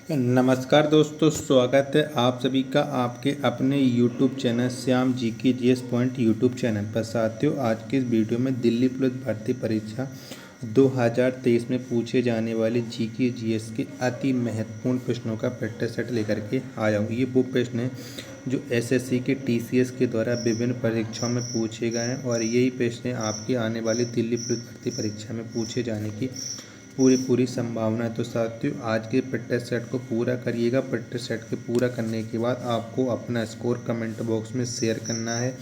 नमस्कार दोस्तों, स्वागत है आप सभी का आपके अपने YouTube चैनल श्याम जी की जीएस पॉइंट यूट्यूब चैनल पर। साथियों, आज के इस वीडियो में दिल्ली पुलिस भर्ती परीक्षा 2023 में पूछे जाने वाले जी के जीएस के अति महत्वपूर्ण प्रश्नों का प्रैक्टिस सेट लेकर के आया हूँ। ये वो प्रश्न है जो एसएससी के टीसीएस के द्वारा विभिन्न परीक्षाओं में पूछे गए हैं और यही प्रश्न आपकी आने वाली दिल्ली पुलिस भर्ती परीक्षा में पूछे जाने की पूरी संभावना है। तो साथियों, आज के प्रैक्टिस सेट को पूरा करिएगा। प्रैक्टिस सेट के पूरा करने के बाद आपको अपना स्कोर कमेंट बॉक्स में शेयर करना है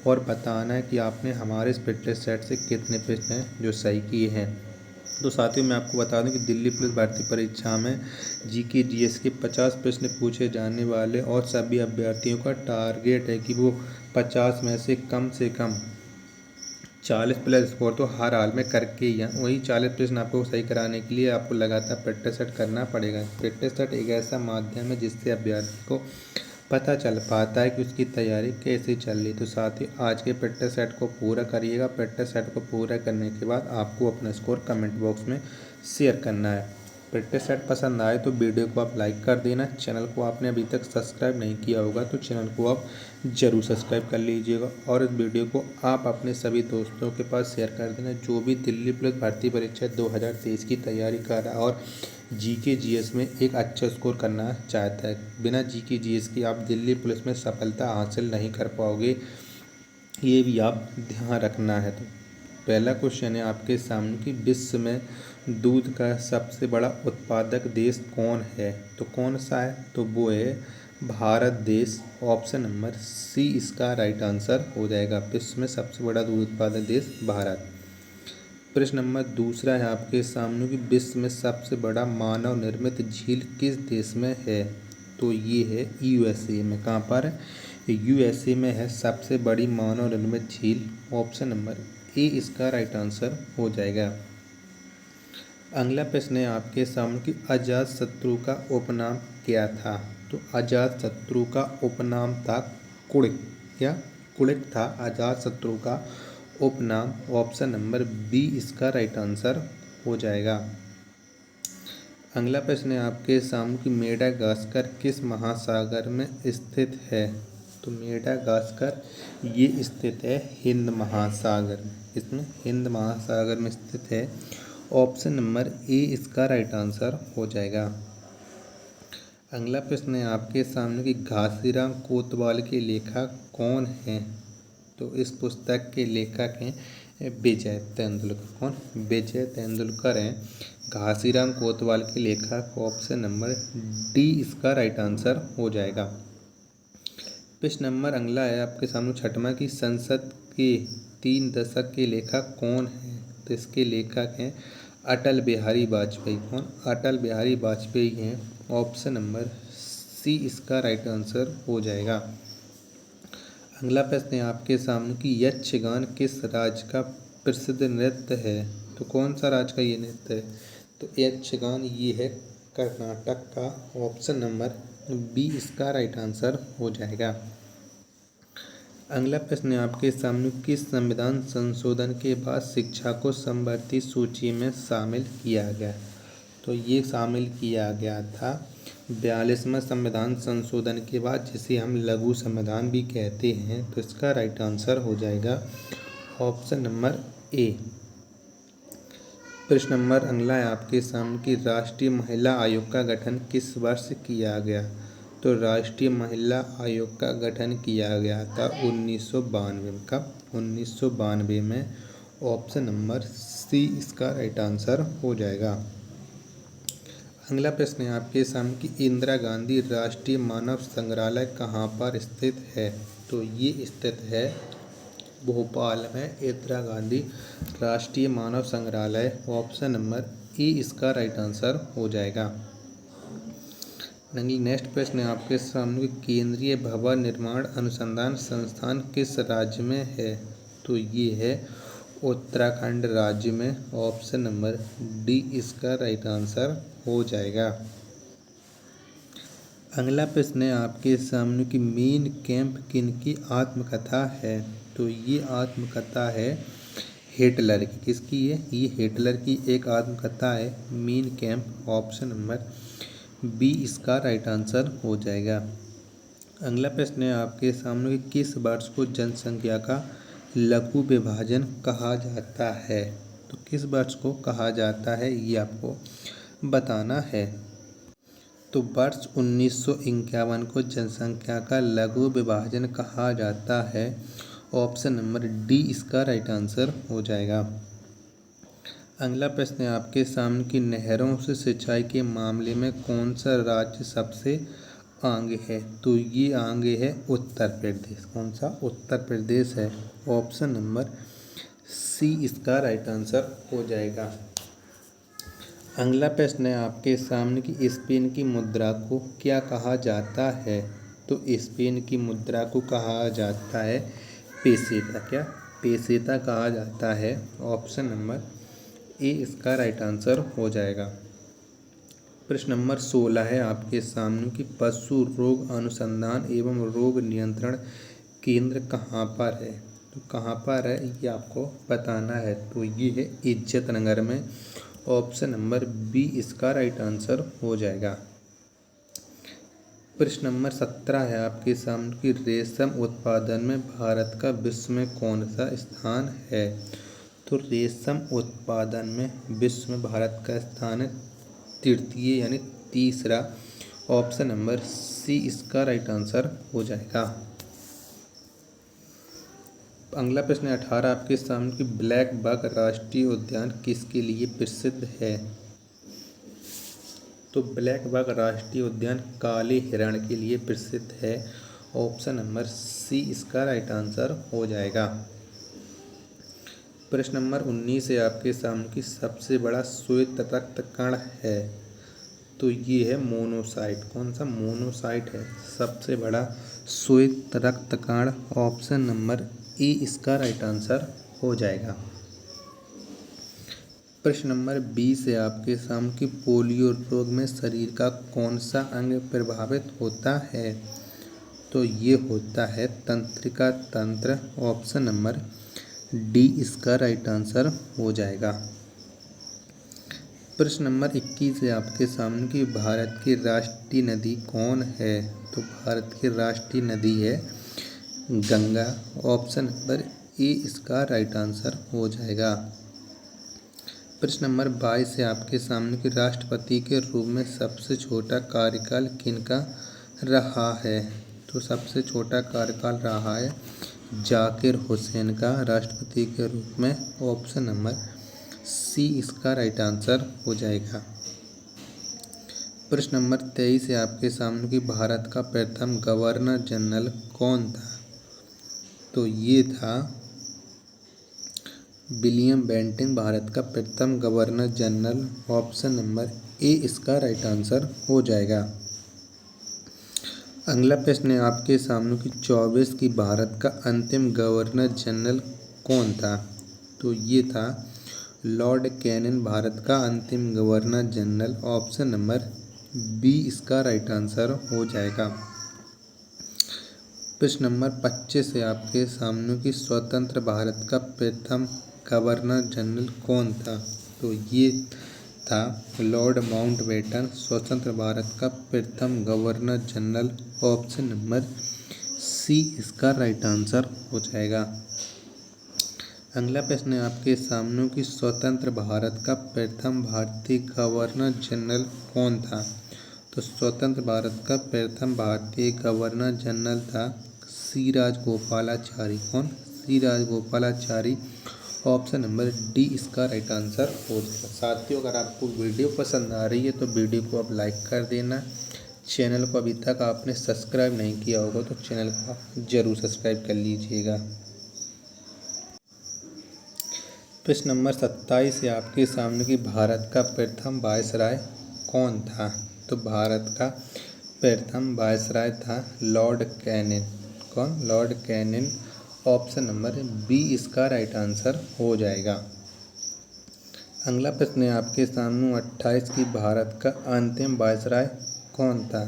और बताना है कि आपने हमारे इस प्रैक्टिस सेट से कितने प्रश्न हैं जो सही किए हैं। तो साथियों, मैं आपको बता दूं कि दिल्ली पुलिस भर्ती परीक्षा में जीके जीएस के 50 प्रश्न पूछे जाने वाले और सभी अभ्यर्थियों का टारगेट है कि वो 50 में से कम 40 प्लस स्कोर तो हर हाल में करके ही हैं। वही 40 प्रश्न आपको सही कराने के लिए आपको लगातार प्रैक्टिस सेट करना पड़ेगा। प्रैक्टिस सेट एक ऐसा माध्यम है जिससे अभ्यर्थी को पता चल पाता है कि उसकी तैयारी कैसे चल रही। तो साथ ही आज के प्रैक्टिस सेट को पूरा करिएगा। प्रैक्टिस सेट को पूरा करने के बाद आपको अपना स्कोर कमेंट बॉक्स में शेयर करना है। प्रैक्टिस सेट पसंद आए तो वीडियो को आप लाइक कर देना। चैनल को आपने अभी तक सब्सक्राइब नहीं किया होगा तो चैनल को आप ज़रूर सब्सक्राइब कर लीजिएगा और इस वीडियो को आप अपने सभी दोस्तों के पास शेयर कर देना जो भी दिल्ली पुलिस भर्ती परीक्षा 2023 की तैयारी कर रहा है और जीके जीएस में एक अच्छा स्कोर करना चाहता है। बिना जीके जीएस की आप दिल्ली पुलिस में सफलता हासिल नहीं कर पाओगे, ये भी आप ध्यान रखना है। तो पहला क्वेश्चन है आपके सामने कि विश्व में दूध का सबसे बड़ा उत्पादक देश कौन है। तो कौन सा है, तो वो है भारत देश। ऑप्शन नंबर सी इसका राइट आंसर हो जाएगा। विश्व में सबसे बड़ा दूध उत्पादक देश भारत। प्रश्न नंबर दूसरा है आपके सामने कि विश्व में सबसे बड़ा मानव निर्मित झील किस देश में है। तो ये है यूएसए में। कहाँ पर है, यूएसए में है सबसे बड़ी मानव निर्मित झील। ऑप्शन नंबर ए इसका राइट आंसर हो जाएगा। अगला प्रश्न है आपके सामने कि अजात शत्रु का उपनाम क्या था। तो अजात शत्रु का उपनाम था कुणिक। क्या कुणिक था अजात शत्रु का उपनाम। ऑप्शन नंबर बी इसका राइट आंसर हो जाएगा। अगला प्रश्न है आपके सामने कि मेडागास्कर किस महासागर में स्थित है। तो मेडागास्कर ये स्थित है हिंद महासागर में। इसमें हिंद महासागर में स्थित है। ऑप्शन नंबर ए इसका राइट आंसर हो जाएगा। अगला प्रश्न है आपके सामने कि घासीराम कोतवाल के लेखक कौन हैं। तो इस पुस्तक के लेखक हैं विजय तेंदुलकर। कौन, विजय तेंदुलकर हैं घासीराम कोतवाल के लेखक। ऑप्शन नंबर डी इसका राइट आंसर हो जाएगा। प्रश्न नंबर अगला है आपके सामने छठवां कि संसद के 3 दशक के लेखक कौन हैं। तो इसके लेखक हैं अटल बिहारी वाजपेयी। कौन, अटल बिहारी वाजपेयी हैं। ऑप्शन नंबर सी इसका राइट आंसर हो जाएगा। अगला प्रश्न है आपके सामने कि यक्षगान किस राज्य का प्रसिद्ध नृत्य है। तो कौन सा राज्य का ये नृत्य है। तो यक्षगान ये है कर्नाटक का। ऑप्शन नंबर बी इसका राइट आंसर हो जाएगा। अगला प्रश्न है आपके सामने किस संविधान संशोधन के बाद शिक्षा को समवर्ती सूची में शामिल किया गया। तो ये शामिल किया गया था 42वां संविधान संशोधन के बाद, जिसे हम लघु संविधान भी कहते हैं। तो इसका राइट आंसर हो जाएगा ऑप्शन नंबर ए। प्रश्न नंबर अगला है आपके सामने कि राष्ट्रीय महिला आयोग का गठन किस वर्ष किया गया। तो राष्ट्रीय महिला आयोग का गठन किया गया था 1992 में। कब, 1992 में। ऑप्शन नंबर सी इसका राइट आंसर हो जाएगा। अगला प्रश्न है आपके सामने कि इंदिरा गांधी राष्ट्रीय मानव संग्रहालय कहाँ पर स्थित है। तो ये स्थित है भोपाल में इंदिरा गांधी राष्ट्रीय मानव संग्रहालय। ऑप्शन नंबर ए इसका राइट आंसर हो जाएगा। नेक्स्ट प्रश्न है आपके सामने केंद्रीय भवन निर्माण अनुसंधान संस्थान किस राज्य में है। तो ये है उत्तराखंड राज्य में। ऑप्शन नंबर डी इसका राइट आंसर हो जाएगा। अगला प्रश्न है आपके सामने कि मेन कैंप किनकी आत्मकथा है। तो ये आत्मकथा है हिटलर की। किसकी है, ये हिटलर की एक आत्मकथा है Mein Kampf. Option number B इसका राइट आंसर हो जाएगा। अगला प्रश्न है आपके सामने कि किस वर्ष को जनसंख्या का लघु विभाजन कहा जाता है। तो किस वर्ष को कहा जाता है ये आपको बताना है। तो वर्ष 1951 को जनसंख्या का लघु विभाजन कहा जाता है। ऑप्शन नंबर डी इसका राइट आंसर हो जाएगा। अगला प्रश्न है आपके सामने कि नहरों से सिंचाई के मामले में कौन सा राज्य सबसे आगे है। तो ये आगे है उत्तर प्रदेश। कौन सा? उत्तर प्रदेश है। ऑप्शन नंबर सी इसका राइट आंसर हो जाएगा। अगला प्रश्न है आपके सामने कि स्पेन की मुद्रा को क्या कहा जाता है। तो स्पेन की मुद्रा को कहा जाता है पेसेटा। क्या? पेसेटा कहा जाता है। ऑप्शन नंबर ए इसका राइट आंसर हो जाएगा। प्रश्न नंबर 16 है आपके सामने कि पशु रोग अनुसंधान एवं रोग नियंत्रण केंद्र कहाँ पर है। तो कहाँ पर है ये आपको बताना है। तो ये है इज्जत नगर में। ऑप्शन नंबर बी इसका राइट आंसर हो जाएगा। प्रश्न नंबर 17 है आपके सामने कि रेशम उत्पादन में भारत का विश्व में कौन सा स्थान है। तो रेशम उत्पादन में विश्व में भारत का स्थान है तृतीय यानी तीसरा। ऑप्शन नंबर सी इसका राइट आंसर हो जाएगा। अगला प्रश्न 18 आपके सामने कि ब्लैक बक राष्ट्रीय उद्यान किसके लिए प्रसिद्ध है। तो ब्लैक बक राष्ट्रीय उद्यान काले हिरण के लिए प्रसिद्ध है। ऑप्शन नंबर सी इसका राइट आंसर हो जाएगा। प्रश्न नंबर 19 है आपके सामने कि सबसे बड़ा श्वेत रक्त कण है। तो ये है मोनोसाइट। कौन सा? मोनोसाइट है सबसे बड़ा श्वेत रक्त कण। ऑप्शन नंबर ए इसका राइट आंसर हो जाएगा। प्रश्न नंबर 20 है आपके सामने कि पोलियो रोग में शरीर का कौन सा अंग प्रभावित होता है। तो ये होता है तंत्रिका तंत्र। ऑप्शन नंबर डी इसका राइट आंसर हो जाएगा। प्रश्न नंबर 21 है आपके सामने कि भारत की राष्ट्रीय नदी कौन है। तो भारत की राष्ट्रीय नदी है गंगा। ऑप्शन नंबर ए इसका राइट आंसर हो जाएगा। प्रश्न नंबर 22 है आपके सामने कि राष्ट्रपति के रूप में सबसे छोटा कार्यकाल किनका रहा है। तो सबसे छोटा कार्यकाल रहा है जाकिर हुसैन का राष्ट्रपति के रूप में। ऑप्शन नंबर सी इसका राइट आंसर हो जाएगा। प्रश्न नंबर 23 है आपके सामने कि भारत का प्रथम गवर्नर जनरल कौन था। तो ये था विलियम बेंटिक भारत का प्रथम governor general. Option number A इसका राइट आंसर हो जाएगा। अगला प्रश्न है आपके सामने कि 24 की भारत का अंतिम गवर्नर जनरल कौन था। तो ये था लॉर्ड कैनिंग भारत का अंतिम governor general. Option number B इसका राइट आंसर हो जाएगा। प्रश्न नंबर 25 है आपके सामने कि स्वतंत्र भारत का प्रथम गवर्नर जनरल कौन था। तो ये था लॉर्ड माउंटबेटन स्वतंत्र भारत का प्रथम governor general. Option number C इसका राइट आंसर हो जाएगा। अगला प्रश्न है आपके सामने कि स्वतंत्र भारत का प्रथम भारतीय गवर्नर जनरल कौन था। तो स्वतंत्र भारत का प्रथम भारतीय गवर्नर जनरल था सी राजगोपालाचारी। कौन? सी राजगोपालाचारी। ऑप्शन नंबर डी इसका राइट आंसर हो जाएगा। साथियों अगर आपको वीडियो पसंद आ रही है तो वीडियो को आप लाइक कर देना। चैनल को अभी तक आपने सब्सक्राइब नहीं किया होगा तो चैनल को आप जरूर सब्सक्राइब कर लीजिएगा। प्रश्न नंबर 27 है आपके सामने कि भारत का प्रथम वायसराय कौन था। तो भारत का प्रथम वायसराय था लॉर्ड कैनिंग। कौन? Lord Canning. Option number B इसका राइट आंसर हो जाएगा। अगला प्रश्न है आपके सामने 28 की भारत का अंतिम वायसराय कौन था।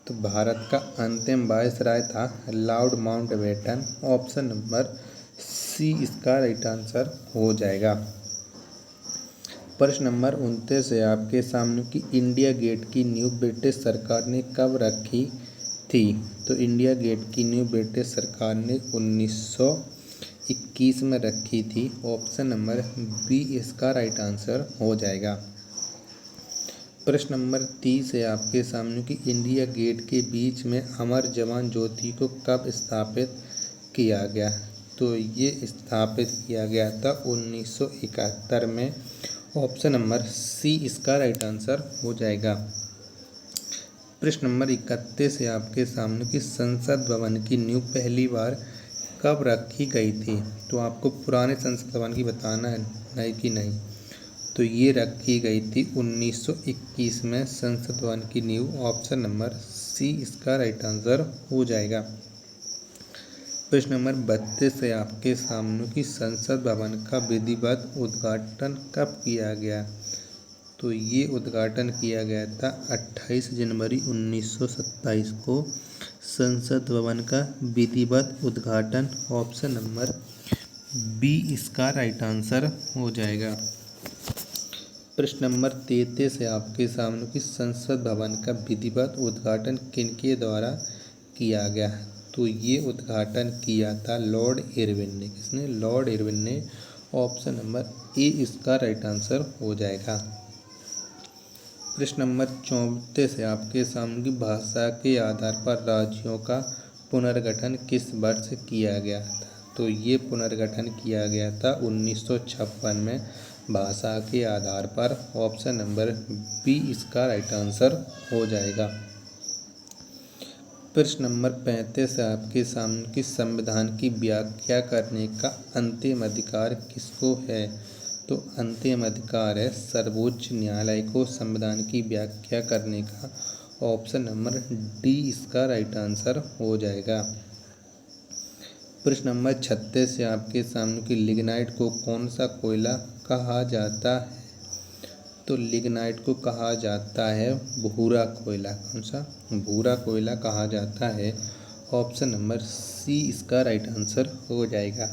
तो भारत का अंतिम वायसराय था Lord Mountbatten. Option number C इसका राइट आंसर हो जाएगा। प्रश्न नंबर 29 है आपके सामने कि इंडिया गेट की नींव ब्रिटिश सरकार ने कब रखी थी। तो इंडिया गेट की नींव ब्रिटिश सरकार ने 1921 में रखी थी। ऑप्शन नंबर बी इसका राइट आंसर हो जाएगा। प्रश्न नंबर 30 है आपके सामने कि इंडिया गेट के बीच में अमर जवान ज्योति को कब स्थापित किया गया। तो ये स्थापित किया गया था 1971 में। ऑप्शन नंबर सी इसका राइट आंसर हो जाएगा। प्रश्न नंबर 31 है आपके सामने कि संसद भवन की नींव पहली बार कब रखी गई थी। तो आपको पुराने संसद भवन की बताना है नहीं कि नहीं। तो ये रखी गई थी 1921 में संसद भवन की नींव। ऑप्शन नंबर सी इसका राइट आंसर हो जाएगा। प्रश्न नंबर 32 है आपके सामने कि संसद भवन का विधिवत उद्घाटन कब किया गया। तो ये उद्घाटन किया गया था 28 जनवरी 1927 को संसद भवन का विधिवत उद्घाटन। ऑप्शन नंबर बी इसका राइट आंसर हो जाएगा। प्रश्न नंबर 33 है आपके सामने कि संसद भवन का विधिवत उद्घाटन किनके द्वारा किया गया। तो ये उद्घाटन किया था लॉर्ड इरविन ने। किसने? लॉर्ड इरविन ने। ऑप्शन नंबर ए इसका राइट आंसर हो जाएगा। प्रश्न नंबर 34 है आपके सामने की भाषा के आधार पर राज्यों का पुनर्गठन किस वर्ष किया गया था। तो ये पुनर्गठन किया गया था 1956 में भाषा के आधार पर। ऑप्शन नंबर बी इसका राइट आंसर हो जाएगा। प्रश्न नंबर 35 है आपके सामने कि संविधान की व्याख्या करने का अंतिम अधिकार किसको है। तो अंतिम अधिकार है सर्वोच्च न्यायालय को संविधान की व्याख्या करने का। ऑप्शन नंबर डी इसका राइट आंसर हो जाएगा। प्रश्न नंबर 36 है आपके सामने कि लिग्नाइट को कौन सा कोयला कहा जाता है। तो लिग्नाइट को कहा जाता है भूरा कोयला। कौन सा? भूरा कोयला कहा जाता है। ऑप्शन नंबर सी इसका राइट आंसर हो जाएगा।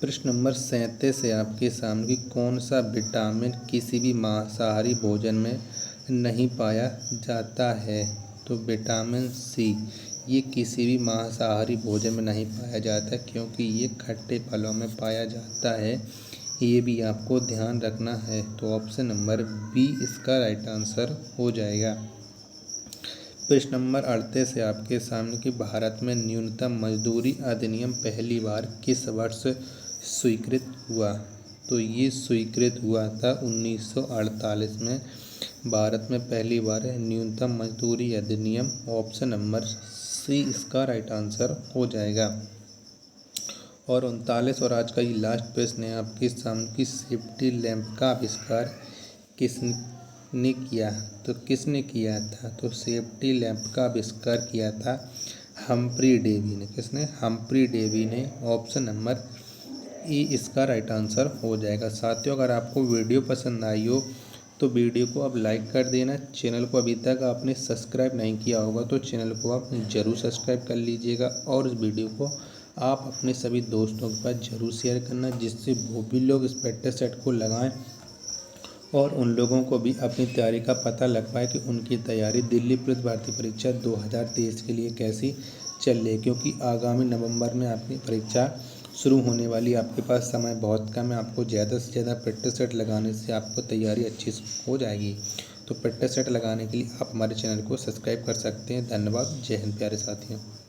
प्रश्न नंबर 37 है आपके सामने कि कौन सा विटामिन किसी भी मांसाहारी भोजन में नहीं पाया जाता है। तो विटामिन सी ये किसी भी मांसाहारी भोजन में नहीं पाया जाता क्योंकि ये खट्टे फलों में पाया जाता है। ये भी आपको ध्यान रखना है। तो ऑप्शन नंबर बी इसका राइट आंसर हो जाएगा। प्रश्न नंबर 38 है आपके सामने कि भारत में न्यूनतम मजदूरी अधिनियम पहली बार किस वर्ष स्वीकृत हुआ। तो ये स्वीकृत हुआ था 1948 में। भारत में पहली बार न्यूनतम मजदूरी अधिनियम। ऑप्शन नंबर सी इसका राइट आंसर हो जाएगा। और 39 और आज का ये लास्ट प्रश्न है आपके सामने की सेफ्टी लैंप का आविष्कार किसने किया। तो किसने किया था। तो सेफ्टी लैंप का आविष्कार किया था हम्फ्री डेवी ने। किसने? हम्फ्री डेवी ने। ऑप्शन नंबर ए इसका राइट आंसर हो जाएगा। साथियों अगर आपको वीडियो पसंद आई हो तो वीडियो को आप लाइक कर देना। चैनल को अभी तक आपने सब्सक्राइब नहीं किया होगा तो चैनल को आप ज़रूर सब्सक्राइब कर लीजिएगा। और इस वीडियो को आप अपने सभी दोस्तों के पास ज़रूर शेयर करना जिससे वो भी लोग इस प्रैक्टिस सेट को लगाएं और उन लोगों को भी अपनी तैयारी का पता लग पाए कि उनकी तैयारी दिल्ली पुलिस भर्ती परीक्षा 2023 के लिए कैसी चल रही है। क्योंकि आगामी नवंबर में आपकी परीक्षा शुरू होने वाली। आपके पास समय बहुत कम है। आपको ज़्यादा से ज़्यादा प्रैक्टिस सेट लगाने से आपको तैयारी अच्छी हो जाएगी। तो प्रैक्टिस सेट लगाने के लिए आप हमारे चैनल को सब्सक्राइब कर सकते हैं। धन्यवाद। जय हिंद प्यारे साथियों।